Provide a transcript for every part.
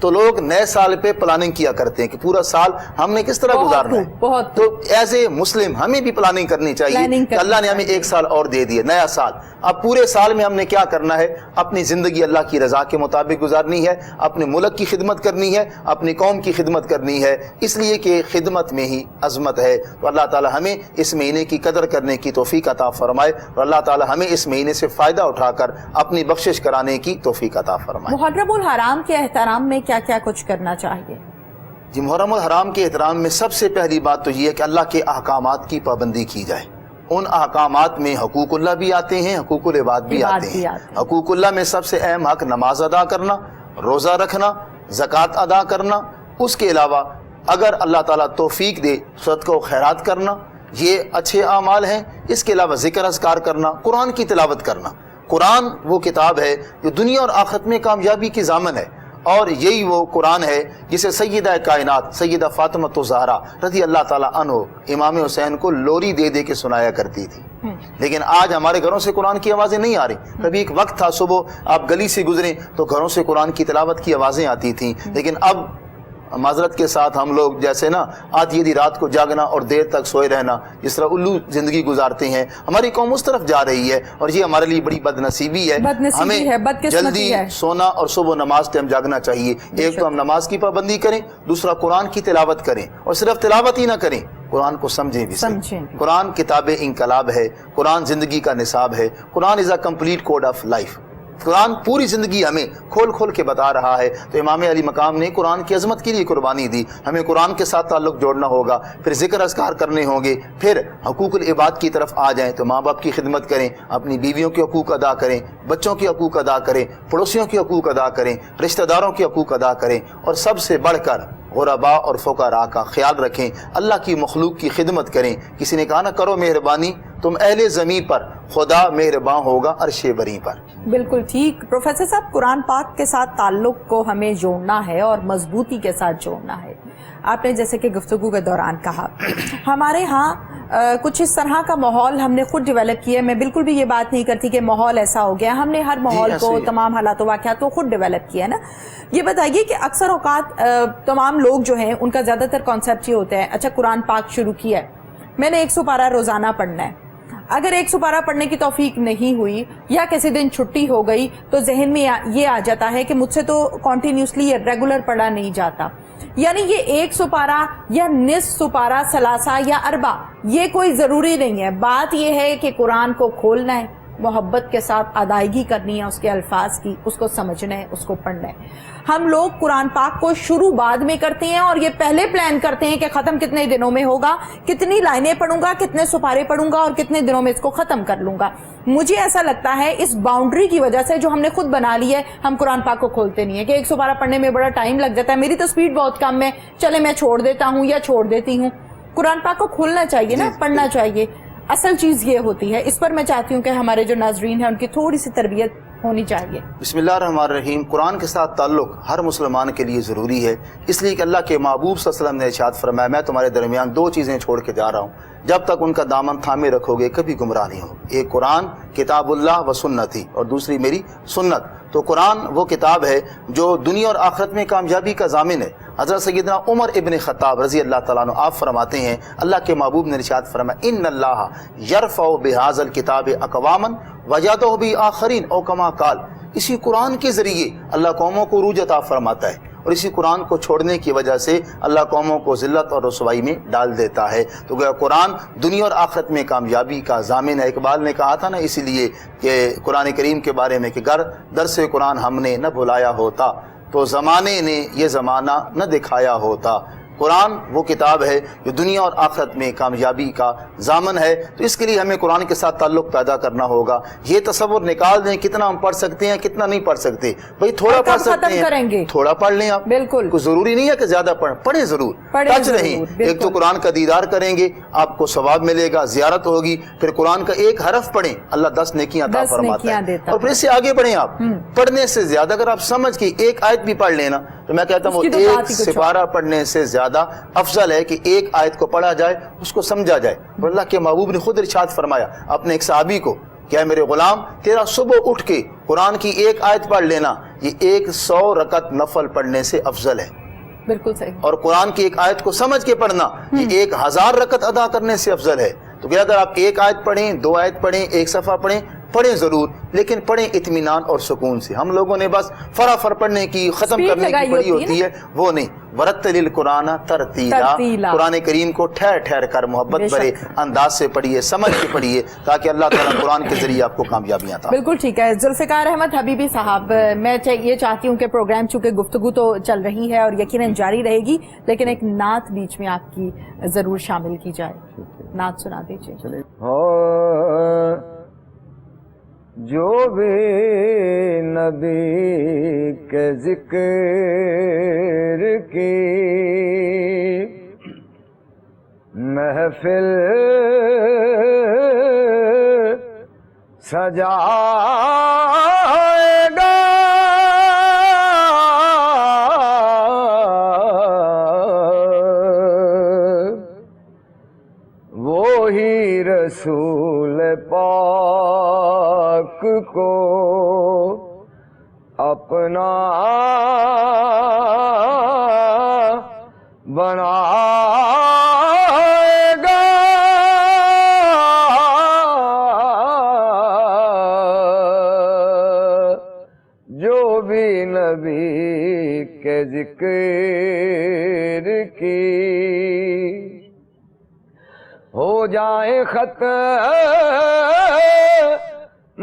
تو لوگ نئے سال پہ پلاننگ کیا کرتے ہیں کہ پورا سال ہم نے کس طرح گزارنا ہے. تو ایز اے مسلم ہمیں بھی پلاننگ کرنی چاہیے کہ اللہ نے ہمیں ایک سال اور دے دیا, نیا سال. اب پورے سال میں ہم نے کیا کرنا ہے؟ اپنی زندگی اللہ کی رضا کے مطابق گزارنی ہے, اپنے ملک کی خدمت کرنی ہے, اپنی قوم کی خدمت کرنی ہے, اس لیے کہ خدمت میں ہی عظمت ہے. تو اللہ تعالی ہمیں اس مہینے کی قدر کرنے کی توفیق عطا فرمائے, اور اللہ تعالی ہمیں اس مہینے سے فائدہ اٹھا کر اپنی بخشش کرانے کی توفیق عطا فرمائے. محرم الحرام کے احترام میں کیا کیا کچھ کرنا چاہیے؟ جی, محرم الحرام کے احترام میں سب سے پہلی بات تو یہ ہے کہ اللہ کے احکامات کی پابندی کی جائے. ان احکامات میں حقوق اللہ بھی آتے ہیں, حقوق العباد بھی آتے ہیں. حقوق اللہ میں سب سے اہم حق نماز ادا کرنا, روزہ رکھنا, زکوٰۃ ادا کرنا. اس کے علاوہ اگر اللہ تعالیٰ توفیق دے صدقہ و خیرات کرنا, یہ اچھے اعمال ہیں. اس کے علاوہ ذکر اذکار کرنا, قرآن کی تلاوت کرنا. قرآن وہ کتاب ہے جو دنیا اور آخرت میں کامیابی کی ضامن ہے, اور یہی وہ قرآن ہے جسے سیدہ کائنات سیدہ فاطمہ الزہرا رضی اللہ تعالیٰ عنہ امام حسین کو لوری دے دے کے سنایا کرتی تھی. لیکن آج ہمارے گھروں سے قرآن کی آوازیں نہیں آ رہی. کبھی ایک وقت تھا صبح آپ گلی سے گزریں تو گھروں سے قرآن کی تلاوت کی آوازیں آتی تھیں, لیکن اب معذرت کے ساتھ ہم لوگ جیسے نا آدھی رات کو جاگنا اور دیر تک سوئے رہنا, جس طرح الو زندگی گزارتے ہیں, ہماری قوم اس طرف جا رہی ہے, اور یہ ہمارے لیے بڑی بد نصیبی ہے. ہمیں جلدی سونا اور صبح نماز ٹائم جاگنا چاہیے. ایک تو ہم نماز کی پابندی کریں, دوسرا قرآن کی تلاوت کریں, اور صرف تلاوت ہی نہ کریں, قرآن کو سمجھیں بھی. قرآن کتاب انقلاب ہے, قرآن زندگی کا نصاب ہے. قرآن is a complete code of life. قرآن پوری زندگی ہمیں کھول کھول کے بتا رہا ہے. تو امام علی مقام نے قرآن کی عظمت کے لیے قربانی دی. ہمیں قرآن کے ساتھ تعلق جوڑنا ہوگا, پھر ذکر اذکار کرنے ہوں گے, پھر حقوق العباد کی طرف آ جائیں تو ماں باپ کی خدمت کریں, اپنی بیویوں کے حقوق ادا کریں, بچوں کے حقوق ادا کریں, پڑوسیوں کے حقوق ادا کریں, رشتہ داروں کے حقوق ادا کریں, اور سب سے بڑھ کر غرباء اور فقراء کا خیال رکھیں. اللہ کی مخلوق کی خدمت کریں. کسی نے کہا نہ کرو مہربانی تم اہل زمین پر, خدا مہربان ہوگا عرش بری پر. بالکل ٹھیک. پروفیسر صاحب, قرآن پاک کے ساتھ تعلق کو ہمیں جوڑنا ہے اور مضبوطی کے ساتھ جوڑنا ہے. آپ نے جیسے کہ گفتگو کے دوران کہا, ہمارے ہاں کچھ اس طرح کا ماحول ہم نے خود ڈیولپ کیا ہے. میں بالکل بھی یہ بات نہیں کرتی کہ ماحول ایسا ہو گیا, ہم نے ہر ماحول کو, تمام حالات و واقعات کو خود ڈیولپ کیا ہے نا. یہ بتائیے کہ اکثر اوقات تمام لوگ جو ہیں ان کا زیادہ تر کانسیپٹ یہ ہوتا ہے, اچھا قرآن پاک شروع کیا ہے, میں نے 100 پارہ روزانہ پڑھنا ہے. اگر 100 پارہ پڑھنے کی توفیق نہیں ہوئی یا کسی دن چھٹی ہو گئی تو ذہن میں یہ آ جاتا ہے کہ مجھ سے تو کنٹینیوسلی ریگولر پڑھا نہیں جاتا. یعنی یہ 100 پارہ یا نصف پارہ ثلاثہ یا اربع یہ کوئی ضروری نہیں ہے. بات یہ ہے کہ قرآن کو کھولنا ہے, محبت کے ساتھ ادائیگی کرنی ہے اس کے الفاظ کی, اس کو سمجھنا ہے, اس کو پڑھنا ہے. ہم لوگ قرآن پاک کو شروع بعد میں کرتے ہیں اور یہ پہلے پلان کرتے ہیں کہ ختم کتنے دنوں میں ہوگا, کتنی لائنیں پڑھوں گا, کتنے سپارے پڑھوں گا اور کتنے دنوں میں اس کو ختم کر لوں گا. مجھے ایسا لگتا ہے اس باؤنڈری کی وجہ سے جو ہم نے خود بنا لی ہے, ہم قرآن پاک کو کھولتے نہیں ہیں کہ 100 پارہ پڑھنے میں بڑا ٹائم لگ جاتا ہے, میری تو سپیڈ بہت کم ہے, چلے میں چھوڑ دیتا ہوں یا چھوڑ دیتی ہوں. قرآن پاک کو کھولنا چاہیے نا, پڑھنا چاہیے. اصل چیز یہ ہوتی ہے, اس پر میں چاہتی ہوں کہ ہمارے جو ناظرین ہیں ان کی تھوڑی سی تربیت ہونی چاہیے. بسم اللہ الرحمن الرحیم. قرآن کے ساتھ تعلق ہر مسلمان کے لیے ضروری ہے, اس لیے کہ اللہ کے محبوب صلی اللہ علیہ وسلم نے ارشاد فرمایا, میں تمہارے درمیان 2 چیزیں چھوڑ کے جا رہا ہوں, جب تک ان کا دامن تھامے رکھو گے کبھی گمراہ نہیں ہو. ایک قرآن کتاب اللہ و سنتی, اور دوسری میری سنت. تو قرآن وہ کتاب ہے جو دنیا اور آخرت میں کامیابی کا ضامن ہے. حضرت سیدنا عمر ابن خطاب رضی اللہ تعالیٰ عنہ آپ فرماتے ہیں, اللہ کے محبوب نے ارشاد فرمایا, ان اللہ یرفع بہذا الکتاب اقواما ویضع بآخرین او کما قال. اسی قرآن کے ذریعے اللہ قوموں کو عروج عطا فرماتا ہے, اور اسی قرآن کو چھوڑنے کی وجہ سے اللہ قوموں کو ذلت اور رسوائی میں ڈال دیتا ہے. تو گویا قرآن دنیا اور آخرت میں کامیابی کا ضامن ہے. اقبال نے کہا تھا نا اسی لیے کہ قرآن کریم کے بارے میں کہ گر درس قرآن ہم نے نہ بھلایا ہوتا تو زمانے نے یہ زمانہ نہ دکھایا ہوتا. قرآن وہ کتاب ہے جو دنیا اور آخرت میں کامیابی کا ضامن ہے. تو اس کے لیے ہمیں قرآن کے ساتھ تعلق پیدا کرنا ہوگا. یہ تصور نکال دیں کتنا ہم پڑھ سکتے ہیں, کتنا نہیں پڑھ سکتے. بھئی تھوڑا پڑھ سکتے ہیں, تھوڑا پڑھ لیں آپ, بالکل کوئی ضروری نہیں ہے کہ زیادہ پڑھیں ضرور, ٹچ نہیں. ایک تو قرآن کا دیدار کریں گے, آپ کو ثواب ملے گا, زیارت ہوگی. پھر قرآن کا ایک حرف پڑھیں, اللہ 10 نیکیاں عطا فرماتا ہے. اور پھر اس سے آگے بڑھیں آپ. پڑھنے سے زیادہ اگر آپ سمجھ کے ایک آیت بھی پڑھ لینا تو میں کہتا ہوں وہ ایک سپارہ پڑھنے سے زیادہ افضل ہے کہ ایک آیت کو پڑھا جائے, اس کو سمجھا جائے. اور اللہ کے محبوب نے خود ارشاد فرمایا اپنے ایک صحابی کو, کیا میرے غلام تیرا صبح اٹھ کے قرآن کی ایک آیت پڑھ لینا, یہ 100 رکعت نفل پڑھنے سے افضل ہے. بالکل صحیح. اور قرآن کی ایک آیت کو سمجھ کے پڑھنا یہ 1000 رکعت ادا کرنے سے افضل ہے. تو کہ اگر آپ ایک آیت پڑھیں، 2 آیت پڑھیں، ایک صفحہ پڑھیں ضرور، لیکن پڑھیں اطمینان اور سکون سے. ہم لوگوں نے بس فر پڑھنے کی، ختم کرنے کی پڑھی ہوتی ہے، وہ نہیں. ورتل القرآن ترتیلا، قرآن کریم کو ٹھہر ٹھہر کر محبت بھرے انداز سے پڑھیے، سمجھ کے پڑھیے، تاکہ اللہ تعالیٰ قرآن کے ذریعے آپ کو کامیابیاں عطا. بالکل ٹھیک ہے. ذوالفقار احمد حبیبی صاحب، میں یہ چاہتی ہوں کہ پروگرام چونکہ گفتگو تو چل رہی ہے اور یقیناً جاری رہے گی، لیکن ایک نعت بیچ میں آپ کی ضرور شامل کی جائے. نعت سنا دیجیے. جو بھی نبی کے ذکر کی محفل سجائے گا، وہی رسول پاک کو اپنا بنائے گا. جو بھی نبی کے ذکر کی ہو جائے ختم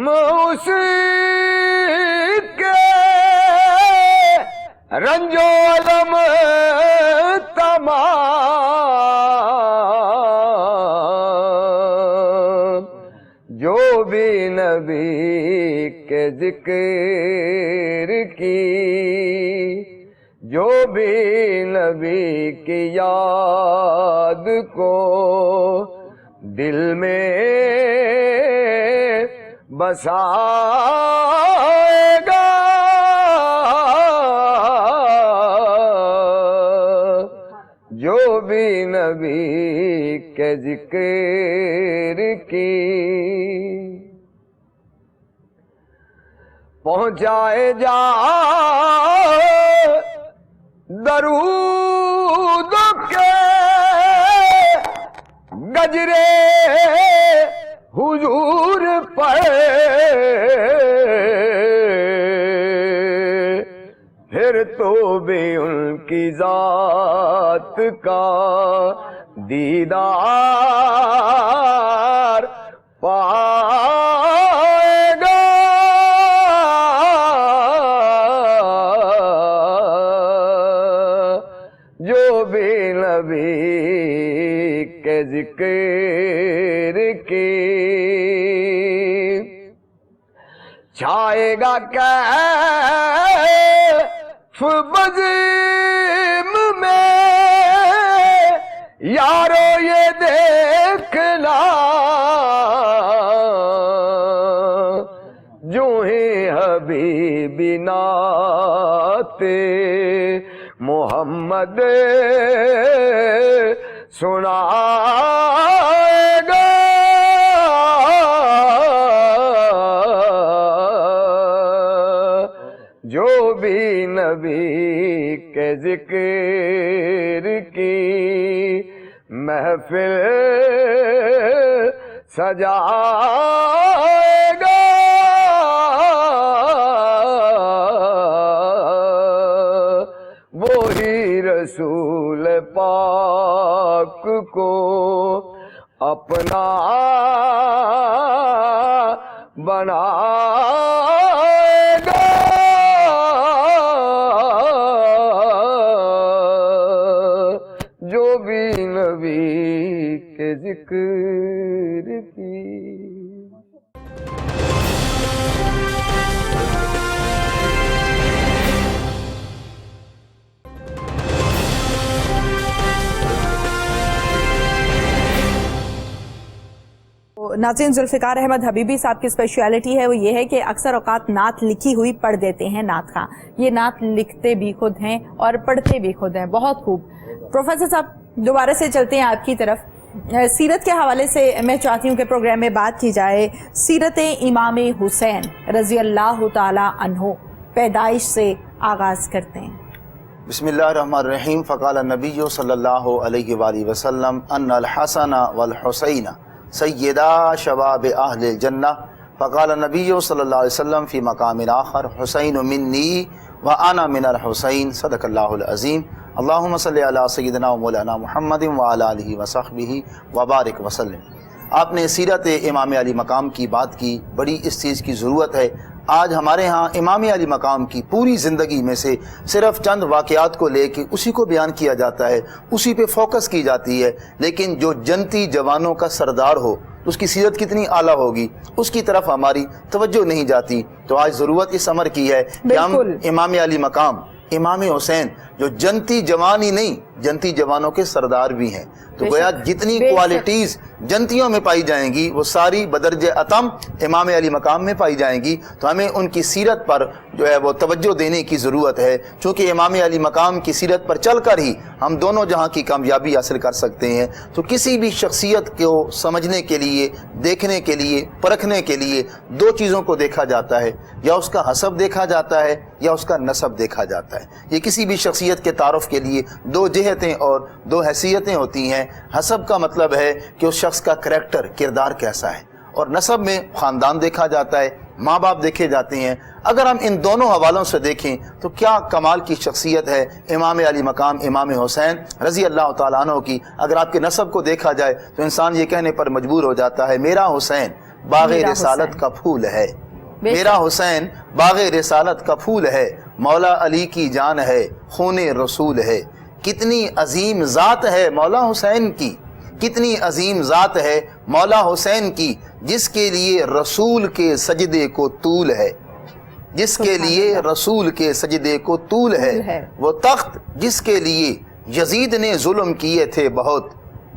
اس کے رنج و علم تمام. جو بھی نبی کے ذکر کی، جو بھی نبی کی یاد کو دل میں بسائے گا، جو بھی نبی کے ذکر کی پہنچائے جا درود کے گجرے حضور پر، پھر تو بھی ان کی ذات کا دیدار پائے گا. جو بھی نبی کے ذکر کی چھائے گا کیف بزم میں، یارو یہ دیکھنا جو ہی حبیبی نعت محمد سنائے گا. جو بھی نبی کے ذکر کی محفل سجائے گا، وہی رسول پاک کو اپنا بنائے گا. جو بھی نبی کے ذکر کی. ناظرین، ذوالفقار احمد حبیبی صاحب کی اسپیشلٹی ہے وہ یہ ہے کہ اکثر اوقات نعت لکھی ہوئی پڑھ دیتے ہیں نعت خواں. یہ نعت لکھتے بھی خود ہیں اور پڑھتے بھی خود ہیں. بہت خوب. پروفیسر صاحب دوبارہ سے چلتے ہیں آپ کی طرف. سیرت کے حوالے سے میں چاہتی ہوں کہ پروگرام میں بات کی جائے. سیرت امام حسین رضی اللہ تعالی عنہ پیدائش سے آغاز کرتے ہیں۔ بسم اللہ الرحمن الرحیم۔ فقال النبی صلی اللہ علیہ وآلہ وسلم ان الحسن والحسین سیدا شباب اہل الجنہ۔ فقال النبی صلی اللہ علیہ وسلم فی مقام آخر حسین منی وانا من الحسین، صدق اللہ العظیم۔ اللہم صلی علی سیدنا و مولانا محمد وعلی آلہ وصحبہ وبارک وسلم۔ آپ نے سیرت امام علی مقام کی بات کی، بڑی اس چیز کی ضرورت ہے۔ آج ہمارے ہاں امام علی مقام کی پوری زندگی میں سے صرف چند واقعات کو لے کے اسی کو بیان کیا جاتا ہے، اسی پہ فوکس کی جاتی ہے، لیکن جو جنتی جوانوں کا سردار ہو اس کی سیرت کتنی اعلیٰ ہوگی اس کی طرف ہماری توجہ نہیں جاتی۔ تو آج ضرورت اس امر کی ہے کہ ہم امام علی مقام امام حسین جو جنتی جوان ہی نہیں، جنتی جوانوں کے سردار بھی ہیں، تو گویا جتنی کوالٹیز جنتیوں میں پائی جائیں گی وہ ساری بدرجہ اتم امام علی مقام میں پائی جائیں گی۔ تو ہمیں ان کی سیرت پر جو ہے وہ توجہ دینے کی ضرورت ہے، چونکہ امام علی مقام کی سیرت پر چل کر ہی ہم دونوں جہاں کی کامیابی حاصل کر سکتے ہیں۔ تو کسی بھی شخصیت کو سمجھنے کے لیے، دیکھنے کے لیے، پرکھنے کے لیے دو چیزوں کو دیکھا جاتا ہے، یا اس کا حسب دیکھا جاتا ہے یا اس کا نسب دیکھا جاتا ہے۔ یہ کسی بھی شخصیت کے تعارف کے لیے دو جہتیں اور دو حیثیتیں ہوتی ہیں۔ حسب کا مطلب ہے کہ اس شخص کا کریکٹر، کردار کیسا ہے، اور نسب میں خاندان دیکھا جاتا ہے، ماں باپ دیکھے جاتے ہیں۔ اگر ہم ان دونوں حوالوں سے دیکھیں تو کیا کمال کی شخصیت ہے امام علی مقام امام حسین رضی اللہ تعالیٰ عنہ کی۔ اگر آپ کے نسب کو دیکھا جائے تو انسان یہ کہنے پر مجبور ہو جاتا ہے میرا حسین باغ رسالت کا پھول ہے، میرا حسین باغ رسالت کا پھول ہے، مولا علی کی جان ہے، خون رسول ہے۔ کتنی عظیم ذات ہے مولا حسین کی، کتنی عظیم ذات ہے مولا حسین کی، جس کے لیے رسول کے سجدے کو طول ہے، جس کے لیے رسول کے سجدے کو طول ہے۔ وہ تخت جس کے لیے یزید نے ظلم کیے تھے بہت،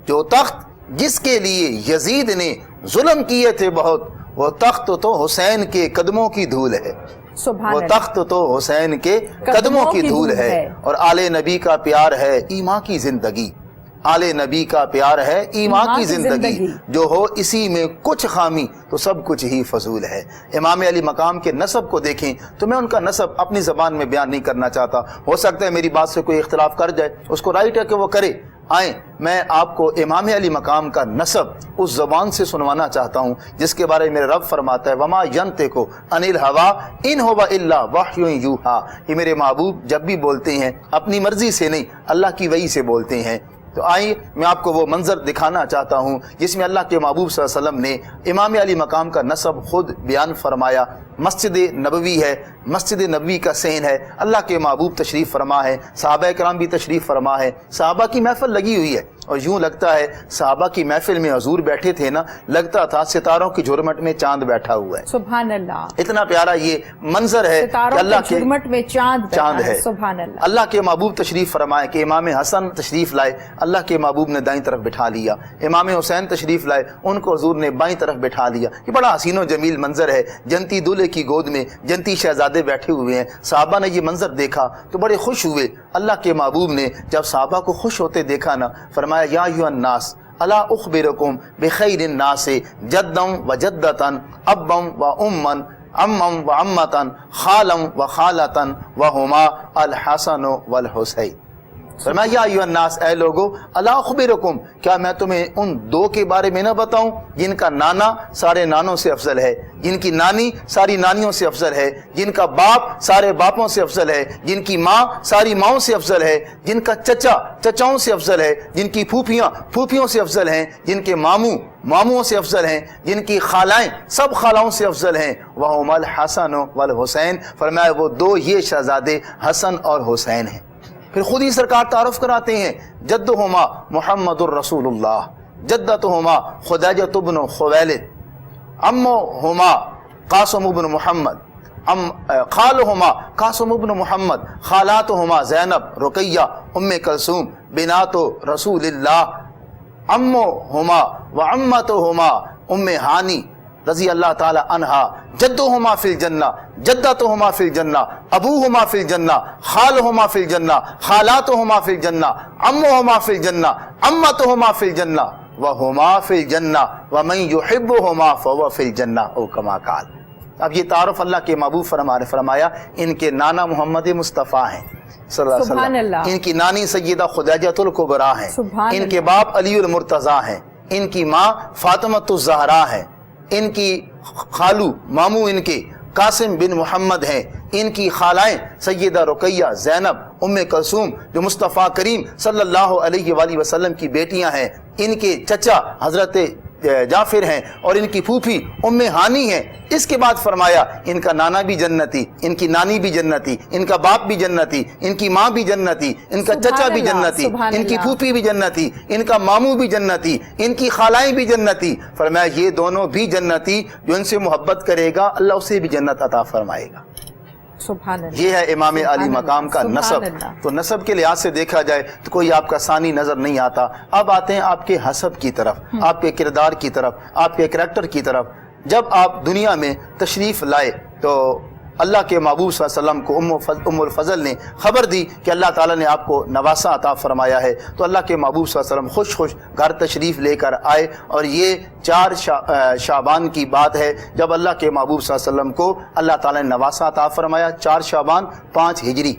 جو تخت جس کے لیے یزید نے ظلم کیے تھے بہت، وہ تخت تو حسین کے قدموں کی دھول ہے، وہ تخت تو حسین کے قدموں کی دھول ہے۔ اور آل نبی کا پیار ہے ایمان کی زندگی، آل نبی کا پیار ہے ایمان کی زندگی، جو ہو اسی میں کچھ خامی تو سب کچھ ہی فضول ہے۔ امام علی مقام کے نسب کو دیکھیں تو میں ان کا نسب اپنی زبان میں بیان نہیں کرنا چاہتا، ہو سکتا ہے میری بات سے کوئی اختلاف کر جائے، اس کو رائٹ ہے کہ وہ کرے۔ آئیں میں آپ کو امام علی مقام کا نسب اس زبان سے سنوانا چاہتا ہوں جس کے بارے میں میرے رب فرماتا ہے وما ینطق عن الہویٰ ان ہو الا وحی یوحیٰ۔ یہ میرے محبوب جب بھی بولتے ہیں اپنی مرضی سے نہیں، اللہ کی وحی سے بولتے ہیں۔ تو آئیے میں آپ کو وہ منظر دکھانا چاہتا ہوں جس میں اللہ کے محبوب صلی اللہ علیہ وسلم نے امام علی مقام کا نسب خود بیان فرمایا۔ مسجد نبوی ہے، مسجد نبوی کا صحن ہے، اللہ کے محبوب تشریف فرما ہے، صحابہ کرام بھی تشریف فرما ہے، صحابہ کی محفل لگی ہوئی ہے، اور یوں لگتا ہے صحابہ کی محفل میں حضور بیٹھے تھے نا، لگتا تھا ستاروں کی جھرمٹ میں چاند بیٹھا ہوا ہے۔ سبحان اللہ، اتنا پیارا یہ منظر ہے کہ اللہ کے جھرمٹ میں چاند ہے۔ سبحان اللہ، اللہ کے محبوب تشریف فرمائے کہ امام حسن تشریف لائے، اللہ کے محبوب نے دائیں طرف بٹھا لیا، امام حسین تشریف لائے، ان کو حضور نے بائیں طرف بٹھا لیا۔ یہ بڑا حسین و جمیل منظر ہے، جنتی دولہے کی گود میں جنتی شہزادے بیٹھے ہوئے ہیں۔ صحابہ نے یہ منظر دیکھا تو بڑے خوش ہوئے۔ اللہ کے محبوب نے جب صحابہ کو خوش ہوتے دیکھا نا، فرمایا یا ایھا الناس الا اخبرکم بخیر الناس جدا و جدتا ابا و اما اما و امتا خالا و خالتا وہما الحسن والحسین۔ فرمایا یا ایھا الناس، اے لوگو، الا اخبرکم، کیا میں تمہیں ان دو کے بارے میں نہ بتاؤں جن کا نانا سارے نانوں سے افضل ہے، جن کی نانی ساری نانیوں سے افضل ہے، جن کا باپ سارے باپوں سے افضل ہے، جن کی ماں ساری ماؤں سے افضل ہے، جن کا چچا چچاؤں سے افضل ہے، جن کی پھوپھیاں پھوپھیوں سے افضل ہیں، جن کے ماموں ماموں سے افضل ہیں، جن کی خالائیں سب خالاؤں سے افضل ہیں، وہما الحسن والحسین۔ فرمایا وہ دو یہ شہزادے حسن اور حسین ہیں۔ پھر خود ہی سرکار تعارف کراتے ہیں جدہما محمد الرسول اللہ، جدتہما خدیجہ بن خویلد، امہما قاسم بن محمد، خالہما قاسم بن محمد، خالاتہما زینب رقیہ ام کلثوم بنات رسول اللہ، امہما وعمتہما ام ہانی رضی اللہ تعالی عنہا، جدہما فی الجنہ، جدتہما فی الجنہ، ابوہما فی الجنہ، خالہما فی الجنہ، خالاتہما فی الجنہ، عمہما فی الجنہ، عمتہما فی الجنہ، وہما فی الجنہ ومن یحبہما فہو فی الجنہ، او کما قال۔ اب یہ تعارف اللہ کے محبوب فرمایا ان کے نانا محمد مصطفیٰ ہیں صلی اللہ علیہ سبحان وسلم، اللہ۔ ان کی نانی سیدہ خدیجہ الکبریٰ ہیں، سبحان ان کے اللہ۔ باپ علی المرتضیٰ ہیں، ان کی ماں فاطمۃ الزہرا ہیں، ان کی خالو ماموں ان کے قاسم بن محمد ہیں، ان کی خالائیں سیدہ رقیہ، زینب، ام کلثوم جو مصطفیٰ کریم صلی اللہ علیہ وآلہ وسلم کی بیٹیاں ہیں، ان کے چچا حضرت جعفر ہیں اور ان کی پھوپھی ام ہانی ہیں۔ اس کے بعد فرمایا ان کا نانا بھی جنتی، ان کی نانی بھی جنتی، ان کا باپ بھی جنتی، ان کی ماں بھی جنتی، ان کا چچا بھی جنتی، ان کی پھوپھی بھی جنتی، ان کا ماموں بھی جنتی، ان کی خالائیں بھی جنتی۔ فرمایا یہ دونوں بھی جنتی، جو ان سے محبت کرے گا اللہ اسے بھی جنت عطا فرمائے گا۔ سبحان اللہ۔ یہ ہے امام علی مقام کا سبحان نسب۔ اللہ۔ تو نسب کے لحاظ سے دیکھا جائے تو کوئی آپ کا ثانی نظر نہیں آتا۔ اب آتے ہیں آپ کے حسب کی طرف، آپ کے کردار کی طرف، آپ کے کریکٹر کی طرف۔ جب آپ دنیا میں تشریف لائے تو اللہ کے محبوب صلی اللہ علیہ وسلم کو ام الفضل نے خبر دی کہ اللہ تعالیٰ نے آپ کو نواسا عطا فرمایا ہے، تو اللہ کے محبوب صلی اللہ علیہ وسلم خوش گھر تشریف لے کر آئے، اور یہ 4 شعبان کی بات ہے جب اللہ کے محبوب صلی اللہ علیہ وسلم کو اللہ تعالیٰ نے نواسا عطا فرمایا، 4 شعبان 5 ہجری۔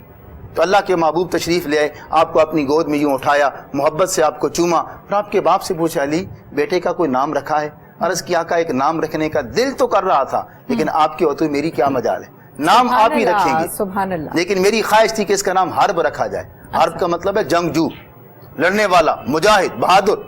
تو اللہ کے محبوب تشریف لے آئے، آپ کو اپنی گود میں یوں اٹھایا، محبت سے آپ کو چوما، پھر آپ کے باپ سے پوچھا علی بیٹے کا کوئی نام رکھا ہے؟ عرض کیا کا ایک نام رکھنے کا دل تو کر رہا تھا، لیکن آپ کے ہوتے میری کیا مجال ہے، نام آپ ہی رکھیں گے، سبحان اللہ۔ لیکن میری خواہش تھی کہ اس کا نام حرب رکھا جائے۔ حرب کا مطلب ہے جنگجو، لڑنے والا، مجاہد، بہادر۔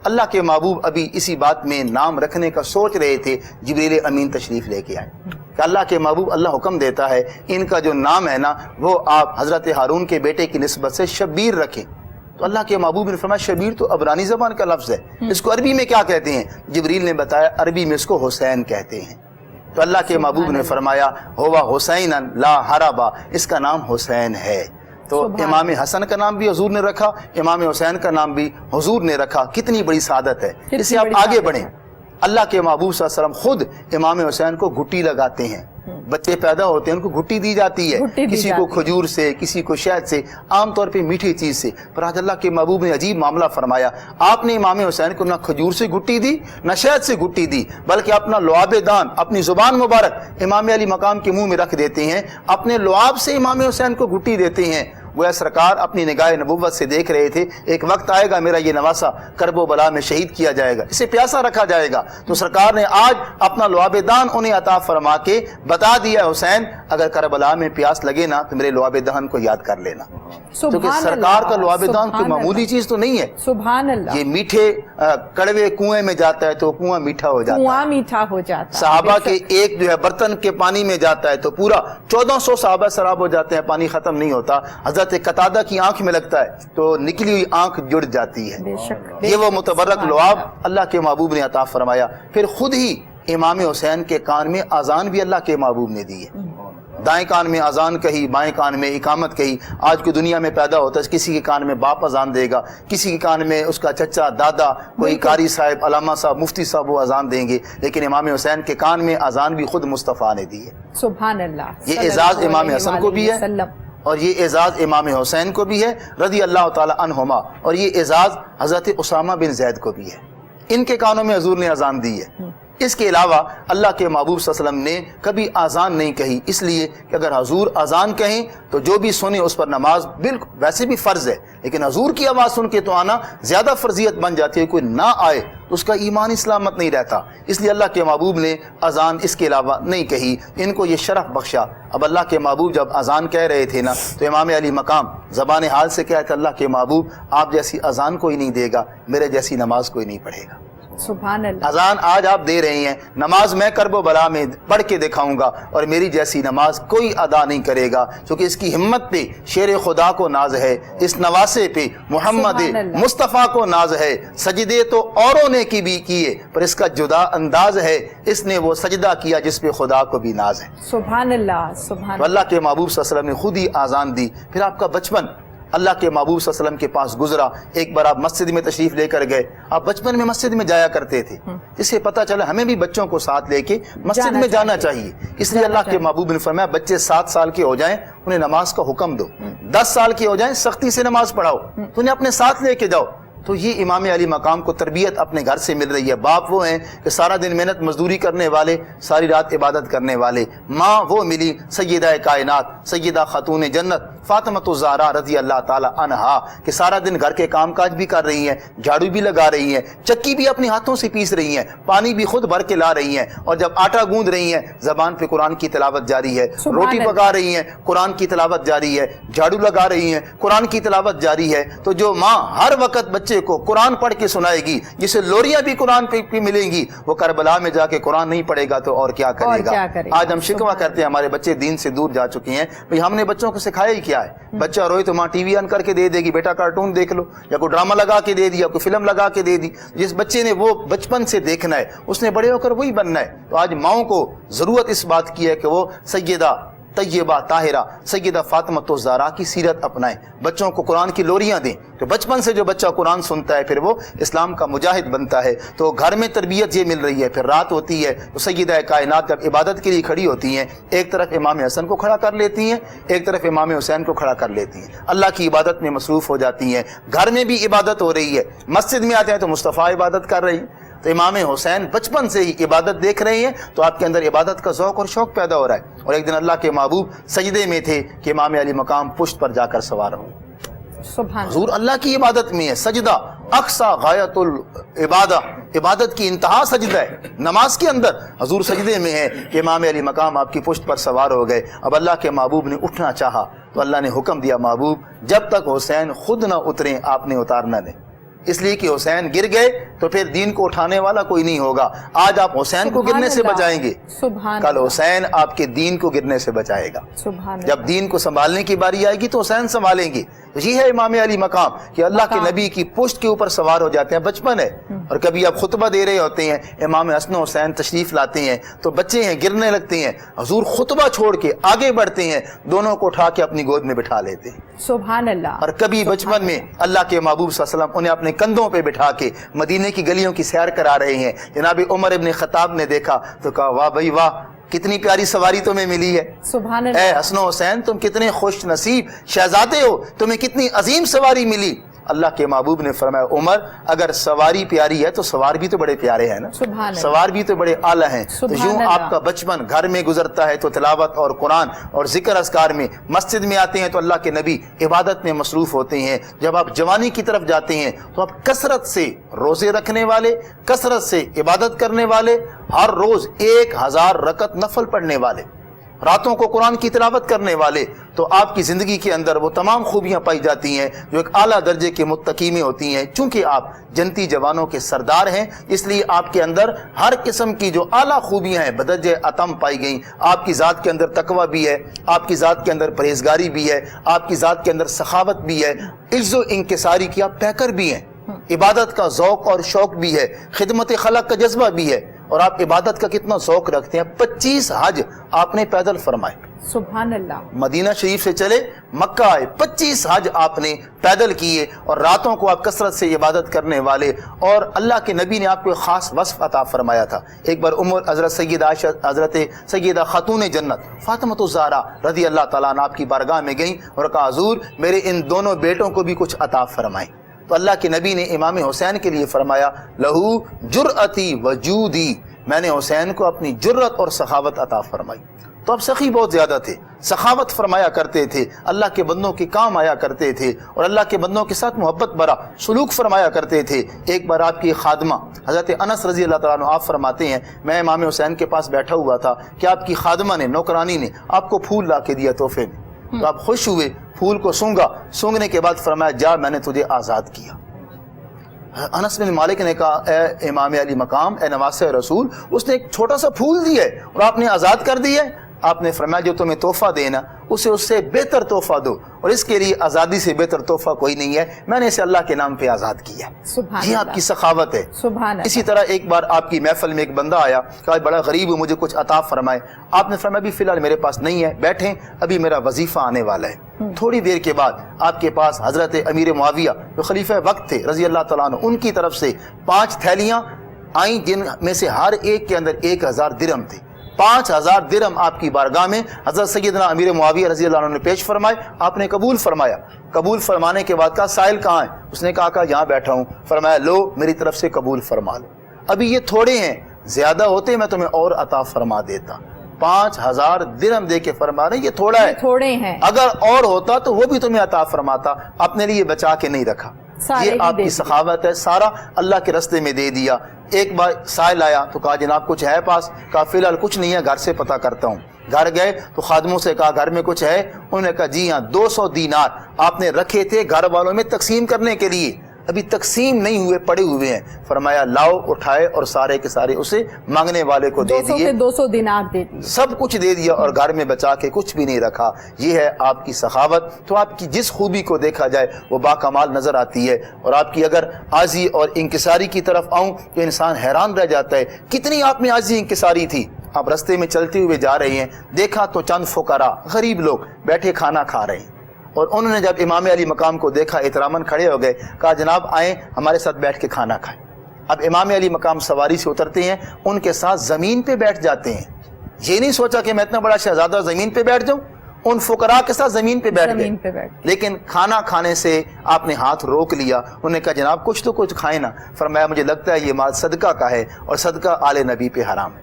اللہ کے محبوب ابھی اسی بات میں نام رکھنے کا سوچ رہے تھے، جبریل امین تشریف لے کے آئے کہ اللہ کے محبوب اللہ حکم دیتا ہے ان کا جو نام ہے نا وہ آپ حضرت ہارون کے بیٹے کی نسبت سے شبیر رکھیں۔ تو اللہ کے محبوب نے فرمایا شبیر تو عبرانی زبان کا لفظ ہے، اس کو عربی میں کیا کہتے ہیں؟ جبریل نے بتایا عربی میں اس کو حسین کہتے ہیں۔ تو اللہ کے محبوب نے فرمایا ہوا حسین لا حربا، اس کا نام حسین ہے۔ تو امام حسن کا نام بھی حضور نے رکھا، امام حسین کا نام بھی حضور نے رکھا۔ کتنی بڑی سعادت ہے، اس سے آپ آگے بڑھیں۔ اللہ کے محبوب صلی اللہ علیہ وسلم خود امام حسین کو گھٹی لگاتے ہیں، بچے پیدا ہوتے ہیں ان کو گھٹی دی جاتی ہے، کسی کو کھجور سے، کسی کو شہد سے، عام طور پہ میٹھی چیز سے۔ پر آج اللہ کے محبوب نے عجیب معاملہ فرمایا، آپ نے امام حسین کو نہ کھجور سے گھٹی دی نہ شہد سے گھٹی دی، بلکہ اپنا لعاب دان، اپنی زبان مبارک امام علی مقام کے منہ میں رکھ دیتے ہیں، اپنے لعاب سے امام حسین کو گھٹی دیتے ہیں۔ وہ سرکار اپنی نگاہ نبوت سے دیکھ رہے تھے ایک وقت آئے گا میرا یہ نواسا کرب و بلا میں شہید کیا جائے گا، اسے پیاسا رکھا جائے گا، تو سرکار نے آج اپنا لعاب دان انہیں عطا فرما کے بتا دیا حسین اگر کربلا میں پیاس لگے نا تو میرے لعاب دان کو یاد کر لینا، کیونکہ سرکار کا لعاب دان کوئی معمولی چیز تو نہیں ہے۔ سبحان اللہ۔ یہ میٹھے کڑوے کنویں میں جاتا ہے تو کنواں میٹھا ہو جاتا ہے، کنواں میٹھا ہو جاتا ہے۔ صحابہ کے ایک جو ہے برتن کے پانی میں جاتا ہے تو پورا 1400 صحابہ سراب ہو جاتے ہیں، پانی ختم نہیں ہوتا۔ حضرت قتادہ کی آنکھ میں لگتا ہے تو نکلی ہوئی آنکھ جڑ جاتی ہے۔ بے شک، یہ وہ متبرک لعاب اللہ کے محبوب نے عطا فرمایا۔ پھر خود ہی امام حسین کے کان میں اذان بھی اللہ کے محبوب نے دی ہے، دائیں کان میں اذان کہی، بائیں کان میں اقامت کہی۔ آج کی دنیا میں پیدا ہوتا ہے کسی کے کان میں باپ اذان دے گا، کسی کے کان میں اس کا چچا، دادا، کوئی قاری صاحب، علامہ صاحب، مفتی صاحب وہ اذان دیں گے، لیکن امام حسین کے کان میں اذان بھی خود مصطفیٰ نے دی ہے۔ سبحان اللہ۔ یہ اعزاز امام حسن کو بھی ہے اور یہ اعزاز امام حسین کو بھی ہے رضی اللہ تعالی عنہما، اور یہ اعزاز حضرت اسامہ بن زید کو بھی ہے، ان کے کانوں میں حضور نے اذان دی ہے۔ اس کے علاوہ اللہ کے محبوب صلی اللہ علیہ وسلم نے کبھی اذان نہیں کہی، اس لیے کہ اگر حضور اذان کہیں تو جو بھی سنے اس پر نماز بالکل ویسے بھی فرض ہے، لیکن حضور کی آواز سن کے تو آنا زیادہ فرضیت بن جاتی ہے، کوئی نہ آئے تو اس کا ایمان سلامت نہیں رہتا، اس لیے اللہ کے محبوب نے اذان اس کے علاوہ نہیں کہی، ان کو یہ شرف بخشا۔ اب اللہ کے محبوب جب اذان کہہ رہے تھے نا تو امام علی مقام زبان حال سے کہا کہ اللہ کے محبوب آپ جیسی اذان کوئی نہیں دے گا، میرے جیسی نماز کوئی نہیں پڑھے گا۔ سبحان اللہ۔ اذان آج آپ دے رہے ہیں، نماز میں کرب و بلا میں پڑھ کے دکھاؤں گا اور میری جیسی نماز کوئی ادا نہیں کرے گا، کیونکہ اس کی ہمت پہ شیر خدا کو ناز ہے، اس نواسے پہ محمد مصطفیٰ کو ناز ہے۔ سجدے تو اوروں نے کی بھی کیے پر اس کا جدا انداز ہے، اس نے وہ سجدہ کیا جس پہ خدا کو بھی ناز ہے۔ سبحان اللہ، سبحان اللہ۔ اللہ کے محبوب صلی اللہ علیہ وسلم نے خود ہی اذان دی۔ پھر آپ کا بچپن اللہ کے محبوب صلی اللہ علیہ وسلم کے پاس گزرا، ایک بار آپ مسجد میں تشریف لے کر گئے، آپ بچپن میں مسجد میں جایا کرتے تھے، اس سے پتہ چلا ہمیں بھی بچوں کو ساتھ لے کے مسجد میں جانا چاہیے، اس لیے اللہ کے محبوب نے فرمایا بچے 7 سال کے ہو جائیں انہیں نماز کا حکم دو، 10 سال کے ہو جائیں سختی سے نماز پڑھاؤ، تو انہیں اپنے ساتھ لے کے جاؤ، تو یہ امام علی مقام کو تربیت اپنے گھر سے مل رہی ہے. باپ وہ ہیں کہ سارا دن محنت مزدوری کرنے والے، ساری رات عبادت کرنے والے. ماں وہ ملی سیدہ کائنات، سیدہ خاتون جنت فاطمۃ الزہرا رضی اللہ تعالی عنہا، کہ سارا دن گھر کے کام کاج بھی کر رہی ہیں، جھاڑو بھی لگا رہی ہیں، چکی بھی اپنے ہاتھوں سے پیس رہی ہیں، پانی بھی خود بھر کے لا رہی ہیں، اور جب آٹا گوندھ رہی ہیں زبان پہ قرآن کی تلاوت جاری ہے، روٹی پکا رہی ہیں قرآن کی تلاوت جاری ہے، جھاڑو لگا رہی ہیں قرآن کی تلاوت جاری ہے. تو جو ماں ہر وقت بچے کو قرآن پڑھ کے سنائے گی، جسے لوریاں بھی قرآن پہ ملیں گی، وہ کربلا میں جا کے قرآن نہیں پڑھے گا تو اور کیا کرے گا. آج ہم شکوہ کرتے ہیں ہمارے بچے دین سے دور جا چکے ہیں. بھئی ہم نے بچوں کو سکھایا ہی کیا ہے؟ بچہ روئے تو ماں ٹی وی آن کر کے دے دے گی، بیٹا کارٹون دیکھ لو، یا کوئی ڈرامہ لگا کے دے دیا، کوئی فلم لگا کے دے دی. جس بچے نے وہ بچپن سے دیکھنا ہے اس نے بڑے ہو کر وہی بننا ہے. تو آج ماؤں کو ضرورت اس بات کی ہے کہ وہ سیدہ طیبہ طاہرہ سیدہ فاطمۃ الزہرا کی سیرت اپنائیں، بچوں کو قرآن کی لوریاں دیں. تو بچپن سے جو بچہ قرآن سنتا ہے پھر وہ اسلام کا مجاہد بنتا ہے. تو گھر میں تربیت یہ مل رہی ہے. پھر رات ہوتی ہے تو سیدہ کائنات جب عبادت کے لیے کھڑی ہوتی ہیں، ایک طرف امام حسن کو کھڑا کر لیتی ہیں، ایک طرف امام حسین کو کھڑا کر لیتی ہیں، اللہ کی عبادت میں مصروف ہو جاتی ہیں. گھر میں بھی عبادت ہو رہی ہے، مسجد میں آتے ہیں تو مصطفیٰ عبادت کر رہی ہیں. تو امام حسین بچپن سے ہی عبادت دیکھ رہے ہیں تو آپ کے اندر عبادت کا ذوق اور شوق پیدا ہو رہا ہے. اور ایک دن اللہ کے محبوب سجدے میں تھے کہ امام علی مقام پشت پر جا کر سوار ہوں. حضور اللہ کی عبادت میں ہے. سجدہ اقصی غایت العبادہ، عبادت کی انتہا سجدہ ہے. نماز کے اندر حضور سجدے میں ہے کہ امام علی مقام آپ کی پشت پر سوار ہو گئے. اب اللہ کے محبوب نے اٹھنا چاہا تو اللہ نے حکم دیا، محبوب جب تک حسین خود نہ اتریں آپ نے اتارنا نہیں. اس لیے کہ حسین گر گئے تو پھر دین کو اٹھانے والا کوئی نہیں ہوگا. آج آپ حسین کو گرنے سے بچائیں گے، کل حسین آپ کے دین کو گرنے سے بچائے گا. جب دین کو سنبھالنے کی باری آئے گی تو حسین سنبھالیں گے. یہ ہے امام علی مقام کہ اللہ کے نبی کی پشت کے اوپر سوار ہو جاتے ہیں. بچپن ہے اور کبھی آپ خطبہ دے رہے ہوتے ہیں، امام حسن و حسین تشریف لاتے ہیں تو بچے ہیں گرنے لگتے ہیں. حضور خطبہ چھوڑ کے آگے بڑھتے ہیں، دونوں کو اٹھا کے اپنی گود میں بٹھا لیتے ہیں. سبحان اللہ. اور کبھی بچپن میں اللہ کے محبوب صلی اللہ علیہ وسلم انہیں اپنے کندھوں پہ بٹھا کے مدینے کی گلیوں کی سیر کرا رہے ہیں. جناب عمر ابن خطاب نے دیکھا تو کہا واہ بھائی واہ، کتنی پیاری سواری تمہیں ملی ہے. سبحان اللہ. اے حسن و حسین تم کتنے خوش نصیب شہزادے ہو، تمہیں کتنی عظیم سواری ملی. اللہ کے محبوب نے فرمایا عمر اگر سواری پیاری ہے تو سوار بھی تو بڑے پیارے ہیں نا، سوار بھی تو بڑے اعلیٰ ہیں. تو یوں آپ کا بچپن گھر میں گزرتا ہے تو تلاوت اور قرآن اور ذکر اذکار میں، مسجد میں آتے ہیں تو اللہ کے نبی عبادت میں مصروف ہوتے ہیں. جب آپ جوانی کی طرف جاتے ہیں تو آپ کثرت سے روزے رکھنے والے، کثرت سے عبادت کرنے والے، ہر روز 1000 رکعت نفل پڑھنے والے، راتوں کو قرآن کی تلاوت کرنے والے، تو آپ کی زندگی کے اندر وہ تمام خوبیاں پائی جاتی ہیں جو ایک اعلیٰ درجے کے متقی میں ہوتی ہیں. چونکہ آپ جنتی جوانوں کے سردار ہیں اس لیے آپ کے اندر ہر قسم کی جو اعلیٰ خوبیاں ہیں بدرجہ اتم پائی گئیں. آپ کی ذات کے اندر تقوی بھی ہے، آپ کی ذات کے اندر پرہیزگاری بھی ہے، آپ کی ذات کے اندر سخاوت بھی ہے، عز و انکساری کی آپ پیکر بھی ہیں، عبادت کا ذوق اور شوق بھی ہے، خدمت خلق کا جذبہ بھی ہے. اور آپ عبادت کا کتنا ذوق رکھتے ہیں. 25 حج آپ نے پیدل فرمائے. سبحان اللہ. مدینہ شریف سے چلے مکہ آئے، 25 حج آپ نے پیدل کیے، اور راتوں کو آپ کثرت سے عبادت کرنے والے. اور اللہ کے نبی نے آپ کو ایک خاص وصف عطا فرمایا تھا. ایک بار حضرت سیدہ عائشہ، حضرت سیدہ خاتون جنت فاطمۃ الزہرا رضی اللہ تعالیٰ عنہ آپ کی بارگاہ میں گئیں اور کہا حضور میرے ان دونوں بیٹوں کو بھی کچھ عطا فرمائیں. تو اللہ کے نبی نے امام حسین کے لیے فرمایا لہو جرأتی وجودی، میں نے حسین کو اپنی جرت اور سخاوت عطا فرمائی. تو اب سخی بہت زیادہ تھے، سخاوت فرمایا کرتے تھے، اللہ کے بندوں کے کام آیا کرتے تھے اور اللہ کے بندوں کے ساتھ محبت بھرا سلوک فرمایا کرتے تھے. ایک بار آپ کی خادمہ حضرت انس رضی اللہ تعالیٰ عنہ آپ فرماتے ہیں میں امام حسین کے پاس بیٹھا ہوا تھا کہ آپ کی خادمہ نے، نوکرانی نے آپ کو پھول لا کے دیا تحفے میں. تو آپ خوش ہوئے، پھول کو سونگا، سونگنے کے بعد فرمایا جا میں نے تجھے آزاد کیا. انس بن مالک نے کہا اے امام علی مقام، اے نواسہ رسول، اس نے ایک چھوٹا سا پھول دیا ہے اور آپ نے آزاد کر دیا ہے. آپ نے فرمایا جو تمہیں تحفہ دینا اسے اس سے بہتر تحفہ دو، اور اس کے لیے آزادی سے بہتر تحفہ کوئی نہیں ہے، میں نے اسے اللہ کے نام پہ آزاد کیا. یہ آپ کی سخاوت ہے. اسی طرح ایک بار آپ کی محفل میں ایک بندہ آیا، کہا بڑا غریب ہوں، مجھے کچھ عطا فرمائے. آپ نے فرمایا ابھی فی الحال میرے پاس نہیں ہے، بیٹھیں ابھی میرا وظیفہ آنے والا ہے. تھوڑی دیر کے بعد آپ کے پاس حضرت امیر معاویہ جو خلیفہ وقت تھے رضی اللہ تعالیٰ عنہ، ان کی طرف سے 5 تھیلیاں آئیں جن میں سے ہر ایک کے اندر 1000 درہم تھے. 5000 درہم آپ کی بارگاہ میں حضرت سیدنا امیر معاویہ رضی اللہ عنہ نے پیش فرمائے. آپ نے قبول فرمایا. قبول فرمانے کے بعد کہا سائل کہاں ہے؟ اس نے کہا یہاں بیٹھا ہوں. فرمایا لو میری طرف سے قبول فرما لو. ابھی یہ تھوڑے ہیں، زیادہ ہوتے میں تمہیں اور عطا فرما دیتا. 5000 درہم دے کے فرما رہے یہ تھوڑا ہے، تھوڑے ہیں. اگر اور ہوتا تو وہ بھی تمہیں عطا فرماتا. اپنے لیے بچا کے نہیں رکھا. یہ آپ کی سخاوت ہے. سارا اللہ کے رستے میں دے دیا. ایک بار سائل آیا تو کہا جناب کچھ ہے پاس؟ کہا فی الحال کچھ نہیں ہے، گھر سے پتہ کرتا ہوں. گھر گئے تو خادموں سے کہا گھر میں کچھ ہے؟ انہوں نے کہا جی ہاں 200 دینار آپ نے رکھے تھے گھر والوں میں تقسیم کرنے کے لیے، ابھی تقسیم نہیں ہوئے، پڑے ہوئے ہیں. فرمایا لاؤ، اٹھائے اور سارے کے سارے اسے مانگنے والے کو دے دیے. 200 دینار دے دیے، سب کچھ دے دیا اور گھر میں بچا کے کچھ بھی نہیں رکھا. یہ ہے آپ کی سخاوت. تو آپ کی جس خوبی کو دیکھا جائے وہ باکمال نظر آتی ہے. اور آپ کی اگر عاجزی اور انکساری کی طرف آؤں تو انسان حیران رہ جاتا ہے کتنی آپ میں عاجزی انکساری تھی. آپ رستے میں چلتے ہوئے جا رہے ہیں، دیکھا تو چند فقراء غریب لوگ بیٹھے کھانا کھا رہے ہیں، اور انہوں نے جب امام علی مقام کو دیکھا احتراماً کھڑے ہو گئے. کہا جناب آئیں ہمارے ساتھ بیٹھ کے کھانا کھائیں. اب امام علی مقام سواری سے اترتے ہیں، ان کے ساتھ زمین پہ بیٹھ جاتے ہیں. یہ نہیں سوچا کہ میں اتنا بڑا شہزادہ زمین پہ بیٹھ جاؤں، ان فقراء کے ساتھ زمین پہ بیٹھ گئے. لیکن کھانا کھانے سے آپ نے ہاتھ روک لیا. انہوں نے کہا جناب کچھ تو کچھ کھائیں نا. فرمایا مجھے لگتا ہے یہ مال صدقہ کا ہے اور صدقہ آل نبی پہ حرام ہے،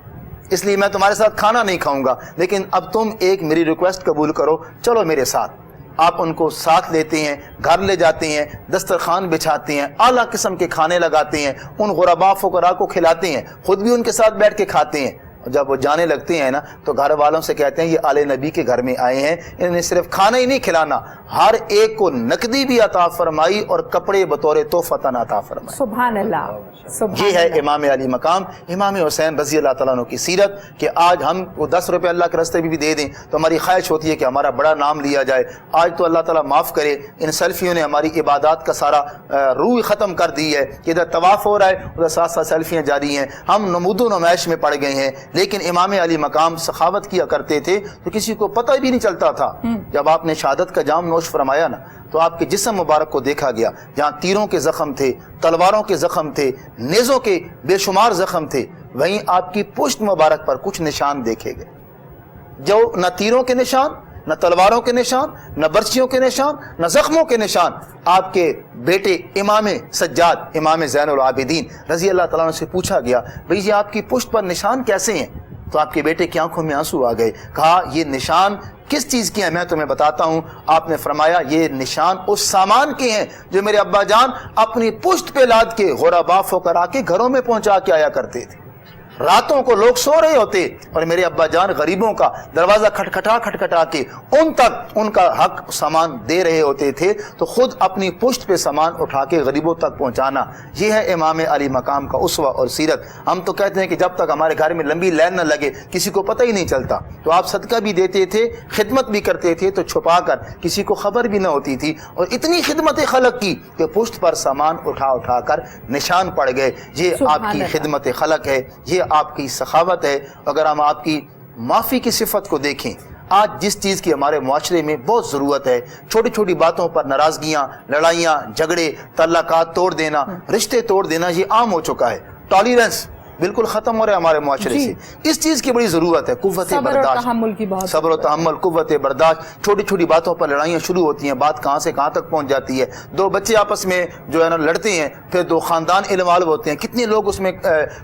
اس لیے میں تمہارے ساتھ کھانا نہیں کھاؤں گا. لیکن اب تم ایک میری ریکویسٹ قبول کرو، چلو میرے ساتھ. آپ ان کو ساتھ لیتے ہیں، گھر لے جاتے ہیں، دسترخوان بچھاتے ہیں، اعلیٰ قسم کے کھانے لگاتے ہیں، ان غرباء فقراء کو کھلاتے ہیں، خود بھی ان کے ساتھ بیٹھ کے کھاتے ہیں. اور جب وہ جانے لگتے ہیں نا تو گھر والوں سے کہتے ہیں یہ آل نبی کے گھر میں آئے ہیں، انہیں صرف کھانا ہی نہیں کھلانا، ہر ایک کو نقدی بھی عطا فرمائی اور کپڑے بطور تحفۃ عطا فرمائی. سبحان اللہ. یہ ہے امام علی مقام. امام حسین رضی اللہ تعالیٰ عنہ کی سیرت کہ آج ہم کو 10 روپے اللہ کے راستے بھی دے دیں تو ہماری خواہش ہوتی ہے کہ ہمارا بڑا نام لیا جائے. آج تو اللہ تعالیٰ معاف کرے، ان سیلفیوں نے ہماری عبادات کا سارا روح ختم کر دی ہے کہ ادھر طواف ہو رہا ہے ادھر ساتھ ساتھ سیلفیاں جاری ہیں. ہم نمود و نمائش میں پڑ گئے ہیں. لیکن امام علی مقام سخاوت کیا کرتے تھے تو کسی کو پتہ بھی نہیں چلتا تھا. جب آپ نے شہادت کا جام نوش فرمایا نا تو آپ کے جسم مبارک کو دیکھا گیا، جہاں تیروں کے زخم تھے، تلواروں کے زخم تھے، نیزوں کے بے شمار زخم تھے، وہیں آپ کی پشت مبارک پر کچھ نشان دیکھے گئے جو نہ تیروں کے نشان، نہ تلواروں کے نشان، نہ برچیوں کے نشان، نہ زخموں کے نشان. آپ کے بیٹے امام سجاد امام زین العابدین رضی اللہ تعالیٰ عنہ سے پوچھا گیا بھئی یہ آپ کی پشت پر نشان کیسے ہیں؟ تو آپ کے بیٹے کی آنکھوں میں آنسو آ گئے. کہا یہ نشان کس چیز کے ہیں میں تمہیں بتاتا ہوں. آپ نے فرمایا یہ نشان اس سامان کے ہیں جو میرے ابا جان اپنی پشت پہ لاد کے غرباء فقراء کے گھروں میں پہنچا کے آیا کرتے تھے. راتوں کو لوگ سو رہے ہوتے اور میرے ابا جان غریبوں کا دروازہ کھٹکھٹا کے ان تک ان کا حق سامان دے رہے ہوتے تھے. تو خود اپنی پشت پہ سامان اٹھا کے غریبوں تک پہنچانا، یہ ہے امام علی مقام کا اسوہ اور سیرت. ہم تو کہتے ہیں کہ جب تک ہمارے گھر میں لمبی لائن نہ لگے کسی کو پتہ ہی نہیں چلتا. تو آپ صدقہ بھی دیتے تھے، خدمت بھی کرتے تھے تو چھپا کر، کسی کو خبر بھی نہ ہوتی تھی. اور اتنی خدمت خلق کی کہ پشت پر سامان اٹھا کر نشان پڑ گئے. یہ آپ کی خدمت خلق ہے، یہ آپ کی سخاوت ہے. اگر ہم آپ کی معافی کی صفت کو دیکھیں، آج جس چیز کی ہمارے معاشرے میں بہت ضرورت ہے، چھوٹی چھوٹی باتوں پر ناراضگیاں، لڑائیاں، جھگڑے، تعلقات توڑ دینا، رشتے توڑ دینا، یہ عام ہو چکا ہے. ٹالرنس بالکل ختم ہو رہا ہے ہمارے معاشرے سے. اس چیز کی بڑی ضرورت ہے، قوت برداشت، صبر و تحمل، قوت برداشت. چھوٹی چھوٹی باتوں پر لڑائیاں شروع ہوتی ہیں، بات کہاں سے کہاں تک پہنچ جاتی ہے. دو بچے آپس میں جو ہے نا لڑتے ہیں، پھر دو خاندان انوالو ہوتے ہیں، کتنے لوگ اس میں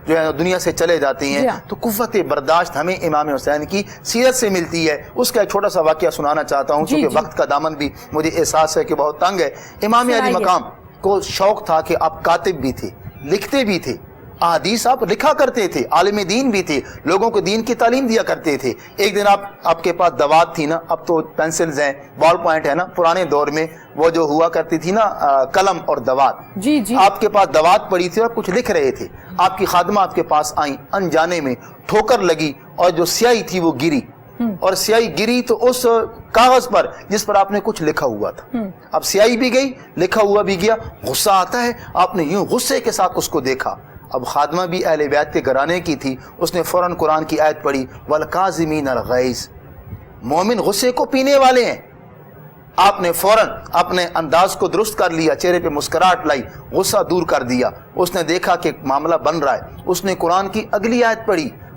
جو ہے دنیا سے چلے جاتے ہیں. تو قوت برداشت ہمیں امام حسین کی سیرت سے ملتی ہے. اس کا ایک چھوٹا سا واقعہ سنانا چاہتا ہوں کیونکہ وقت کا دامن بھی مجھے احساس ہے کہ بہت تنگ ہے. امام علی مقام کو شوق تھا کہ آپ کاتب بھی تھے، لکھتے بھی تھے، احادیث آپ لکھا کرتے تھے، عالم دین بھی تھے، لوگوں کو دین کی تعلیم دیا کرتے تھے. ایک دن آپ کے پاس دوات تھی نا، اب تو پینسلز ہیں، بال پوائنٹ ہے نا، پرانے دور میں وہ جو ہوا کرتی تھی نا قلم اور دوات. جی آپ کے پاس دوات پڑی تھی اور کچھ لکھ رہے تھے. آپ کی خادمہ آپ کے پاس آئیں، انجانے میں ٹھوکر لگی اور جو سیاہی تھی وہ گری، اور سیاہی گری تو اس کاغذ پر جس پر آپ نے کچھ لکھا ہوا تھا. اب سیاہی بھی گئی، لکھا ہوا بھی گیا. غصہ آتا ہے، آپ نے یوں غصے کے ساتھ اس کو دیکھا. اب خادمہ بھی اہل بیت کے گھرانے کی تھی، اس نے فوراً قرآن کی آیت پڑھی وَالْقَاظِمِينَ الْغَيْظَ. مومن غصے کو پینے والے ہیں. آپ نے فوراً اپنے انداز کو درست کر لیا، چہرے پہ مسکراہٹ لائی، غصہ دور کر دیا. اس نے دیکھا کہ معاملہ بن رہا ہے، اس نے قرآن کی اگلی آیت پڑھی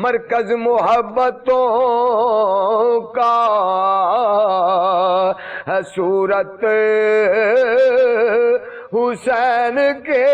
مرکز محبتوں کا ہے صورت حسین کے